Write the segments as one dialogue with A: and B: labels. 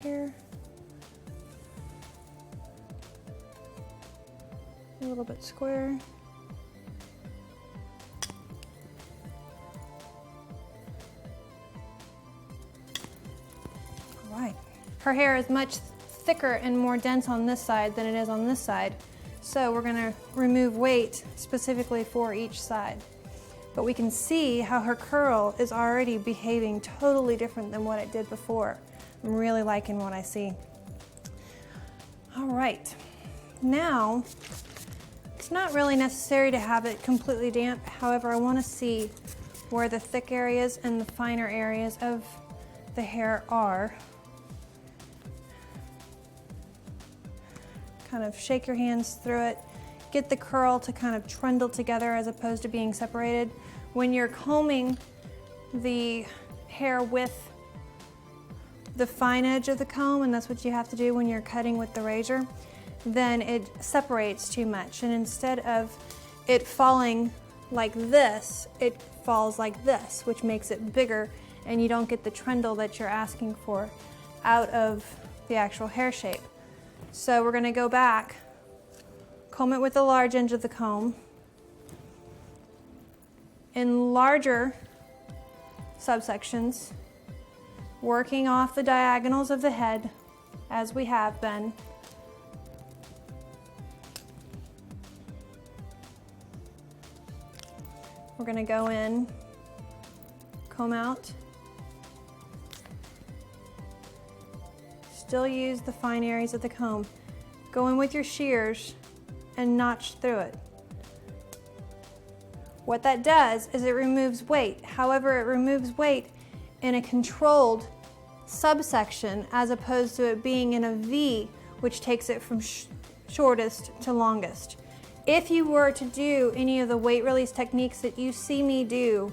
A: here. A little bit square. All right. Her hair is much thicker and more dense on this side than it is on this side. So we're gonna remove weight specifically for each side. But we can see how her curl is already behaving totally different than what it did before. I'm really liking what I see. All right, now, it's not really necessary to have it completely damp. However, I wanna see where the thick areas and the finer areas of the hair are. Kind of shake your hands through it. Get the curl to kind of trundle together as opposed to being separated. When you're combing the hair with the fine edge of the comb, and that's what you have to do when you're cutting with the razor, then it separates too much. And instead of it falling like this, it falls like this, which makes it bigger, and you don't get the trundle that you're asking for out of the actual hair shape. So we're gonna go back, comb it with the large end of the comb. In larger subsections, working off the diagonals of the head as we have been. We're gonna go in, comb out. Still use the fine areas of the comb. Go in with your shears and notch through it. What that does is it removes weight. However, it removes weight in a controlled subsection as opposed to it being in a V, which takes it from shortest to longest. If you were to do any of the weight release techniques that you see me do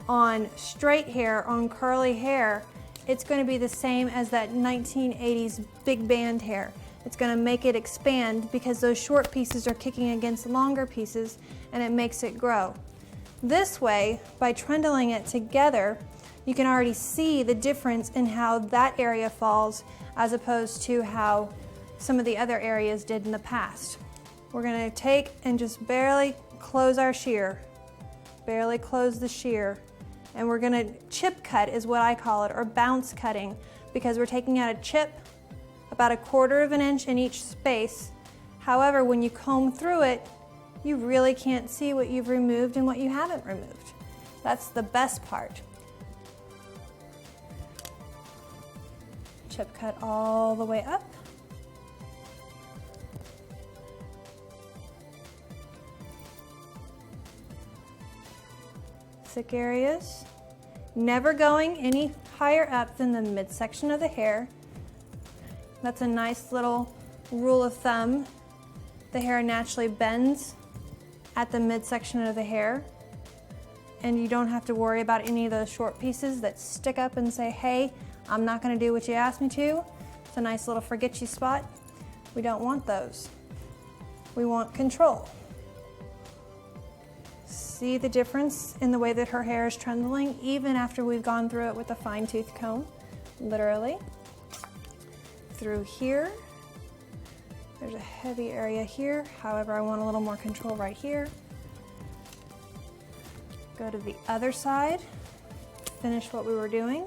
A: on straight hair, on curly hair, it's going to be the same as that 1980s big band hair. It's going to make it expand because those short pieces are kicking against longer pieces, and it makes it grow. This way, by trundling it together, you can already see the difference in how that area falls as opposed to how some of the other areas did in the past. We're going to take and just barely close our shear, barely close the shear, and we're going to chip cut is what I call it, or bounce cutting, because we're taking out a chip about 1/4 of an inch in each space. However, when you comb through it, you really can't see what you've removed and what you haven't removed. That's the best part. Chip cut all the way up. Thick areas. Never going any higher up than the midsection of the hair. That's a nice little rule of thumb. The hair naturally bends at the midsection of the hair, and you don't have to worry about any of those short pieces that stick up and say, hey, I'm not going to do what you asked me to. It's a nice little forget you spot. We don't want those. We want control. See the difference in the way that her hair is trundling even after we've gone through it with a fine-tooth comb, literally. Through here. There's a heavy area here. However, I want a little more control right here. Go to the other side. Finish what we were doing.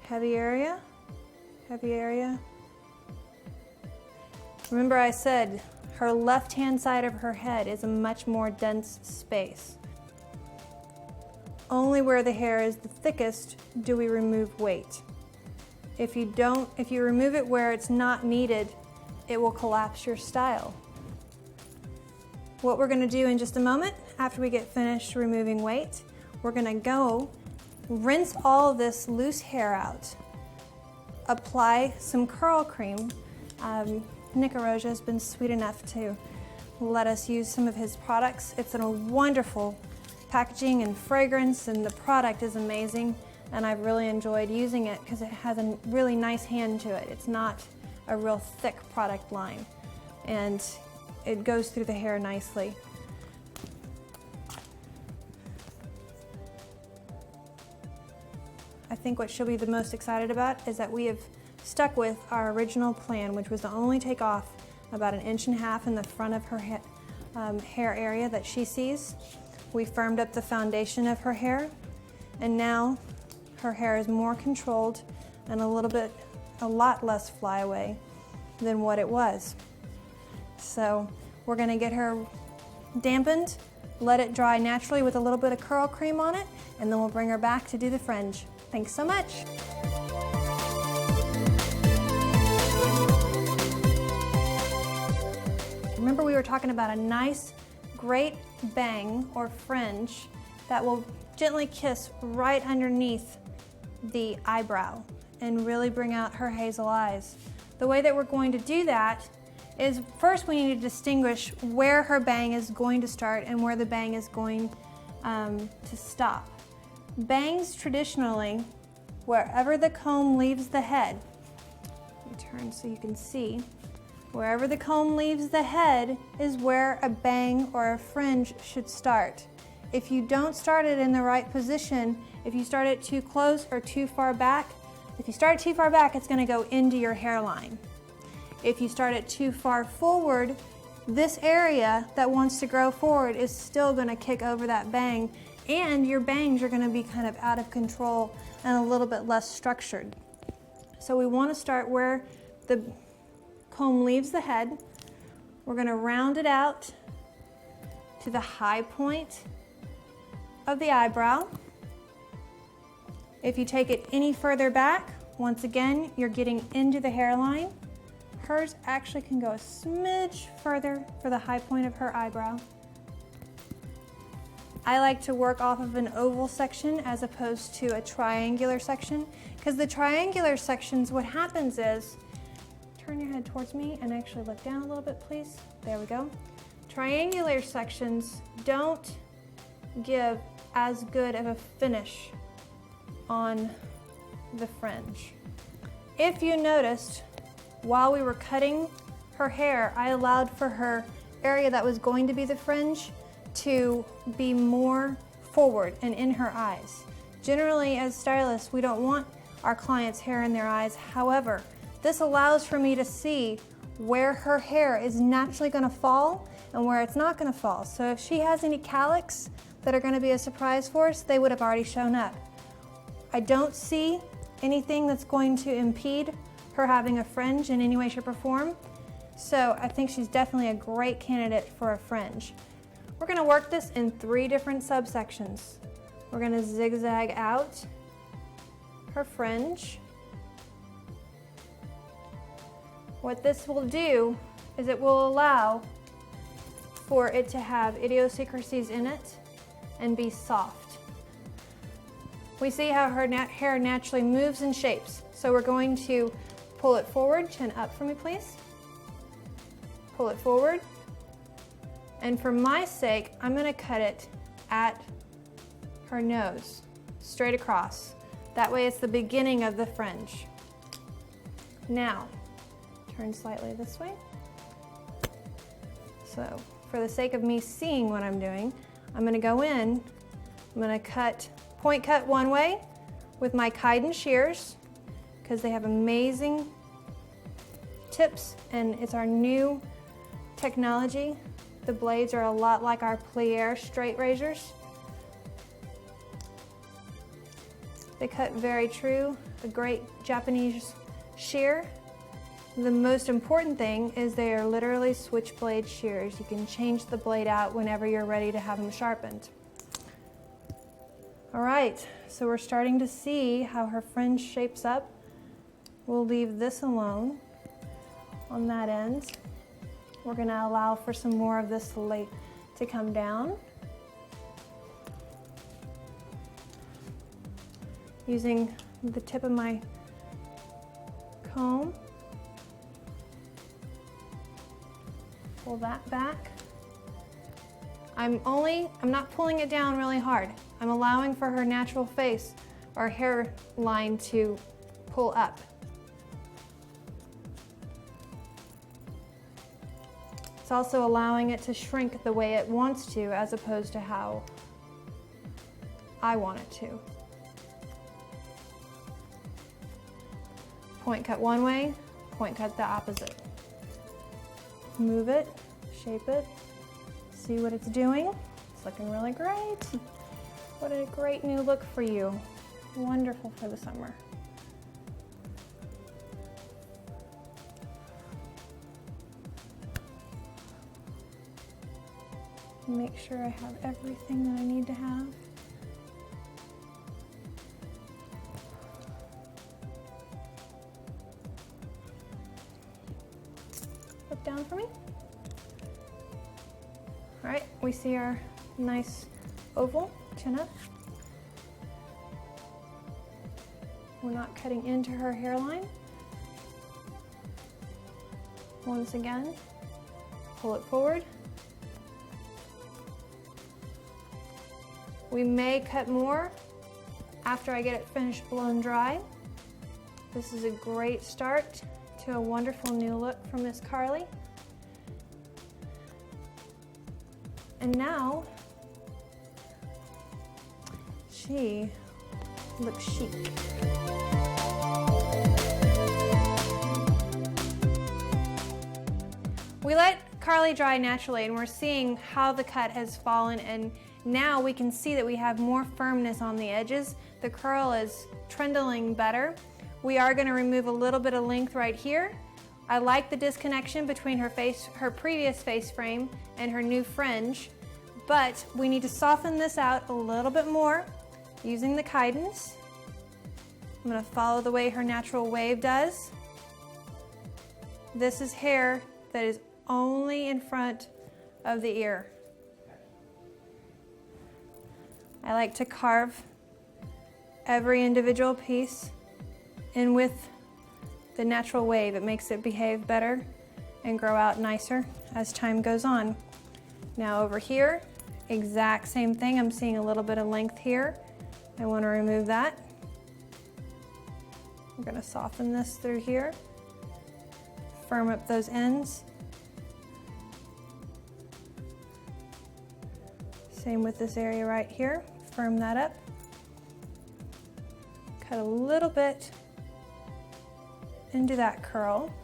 A: Heavy area, heavy area. Remember I said her left-hand side of her head is a much more dense space. Only where the hair is the thickest do we remove weight. If you remove it where it's not needed, it will collapse your style. What we're gonna do in just a moment, after we get finished removing weight, we're gonna go rinse all of this loose hair out. Apply some curl cream. Nick Aroja has been sweet enough to let us use some of his products. It's in a wonderful packaging and fragrance, and the product is amazing, and I've really enjoyed using it because it has a really nice hand to it. It's not a real thick product line. And it goes through the hair nicely. I think what she'll be the most excited about is that we have stuck with our original plan, which was to only take off about 1.5 inches in the front of her hair area that she sees. We firmed up the foundation of her hair, and now her hair is more controlled and a lot less flyaway than what it was. So we're gonna get her dampened, let it dry naturally with a little bit of curl cream on it, and then we'll bring her back to do the fringe. Thanks so much. Remember, we were talking about a nice, great bang or fringe that will gently kiss right underneath the eyebrow and really bring out her hazel eyes. The way that we're going to do that is first we need to distinguish where her bang is going to start and where the bang is going to stop. Bangs traditionally, wherever the comb leaves the head, let me turn so you can see, wherever the comb leaves the head is where a bang or a fringe should start. If you don't start it in the right position, if you start it too close or too far back, if you start it too far back, it's gonna go into your hairline. If you start it too far forward, this area that wants to grow forward is still gonna kick over that bang, and your bangs are gonna be kind of out of control and a little bit less structured. So we wanna start where the comb leaves the head. We're gonna round it out to the high point of the eyebrow. If you take it any further back, once again, you're getting into the hairline. Hers actually can go a smidge further for the high point of her eyebrow. I like to work off of an oval section as opposed to a triangular section, because the triangular sections, what happens is, turn your head towards me and actually look down a little bit, please. There we go. Triangular sections don't give as good of a finish on the fringe. If you noticed, while we were cutting her hair, I allowed for her area that was going to be the fringe to be more forward and in her eyes. Generally, as stylists, we don't want our clients' hair in their eyes. However, this allows for me to see where her hair is naturally gonna fall and where it's not gonna fall. So if she has any cowlicks that are gonna be a surprise for us, they would have already shown up. I don't see anything that's going to impede her having a fringe in any way, shape, or form. So I think she's definitely a great candidate for a fringe. We're gonna work this in 3 different subsections. We're gonna zigzag out her fringe. What this will do is it will allow for it to have idiosyncrasies in it and be soft. We see how her hair naturally moves and shapes. So we're going to pull it forward, chin up for me please. Pull it forward. And for my sake, I'm gonna cut it at her nose, straight across. That way it's the beginning of the fringe. Now, turn slightly this way. So for the sake of me seeing what I'm doing, I'm gonna go in, I'm gonna point cut one way with my Kaiden shears, because they have amazing tips and it's our new technology. The blades are a lot like our plier straight razors. They cut very true, a great Japanese shear. The most important thing is they are literally switchblade shears. You can change the blade out whenever you're ready to have them sharpened. All right, so we're starting to see how her fringe shapes up. We'll leave this alone on that end. We're gonna allow for some more of this lace to come down. Using the tip of my comb. Pull that back. I'm not pulling it down really hard. I'm allowing for her natural face or hairline to pull up. It's also allowing it to shrink the way it wants to as opposed to how I want it to. Point cut one way, point cut the opposite. Move it, shape it, see what it's doing. It's looking really great. What a great new look for you. Wonderful for the summer. Make sure I have everything that I need to have. Look down for me. All right, we see our nice oval, chin up. We're not cutting into her hairline. Once again, pull it forward. We may cut more after I get it finished blown dry. This is a great start to a wonderful new look from Miss Carly. And now, she looks chic. We let Carly dry naturally and we're seeing how the cut has fallen, and now we can see that we have more firmness on the edges. The curl is trundling better. We are going to remove a little bit of length right here. I like the disconnection between her previous face frame and her new fringe, but we need to soften this out a little bit more using the guidance. I'm going to follow the way her natural wave does. This is hair that is only in front of the ear. I like to carve every individual piece in with the natural wave. It makes it behave better and grow out nicer as time goes on. Now over here, exact same thing. I'm seeing a little bit of length here. I want to remove that. I'm going to soften this through here, firm up those ends. Same with this area right here. Firm that up. Cut a little bit into that curl.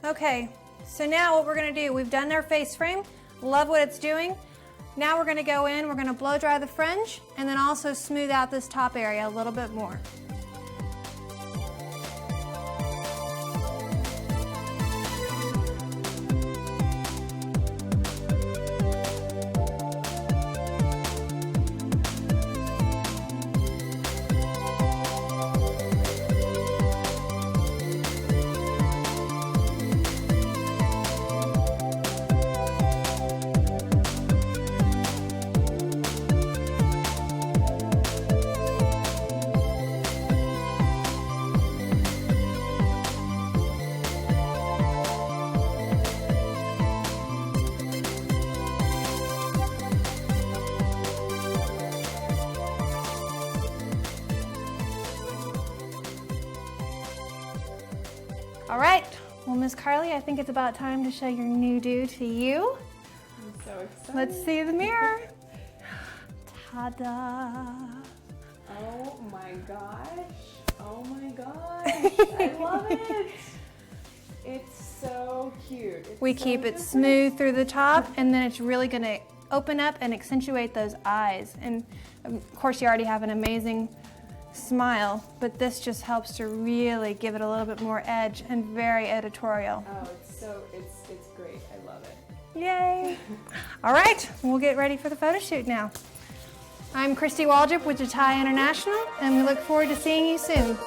A: Okay, so now what we're going to do, we've done our face frame. Love what it's doing. Now we're going to go in, we're going to blow dry the fringe and then also smooth out this top area a little bit more. All right, well, Miss Carly, I think it's about time to show your new do to you.
B: I'm so excited.
A: Let's see the mirror. Ta-da.
B: Oh my gosh. Oh my gosh. I love it. It's so cute.
A: We keep it smooth through the top, and then it's really gonna open up and accentuate those eyes. And of course, you already have an amazing smile, but this just helps to really give it a little bit more edge and very editorial.
B: Oh, it's great. I love it.
A: Yay! All right, we'll get ready for the photo shoot now. I'm Christy Waldrop with Jatai International, and we look forward to seeing you soon.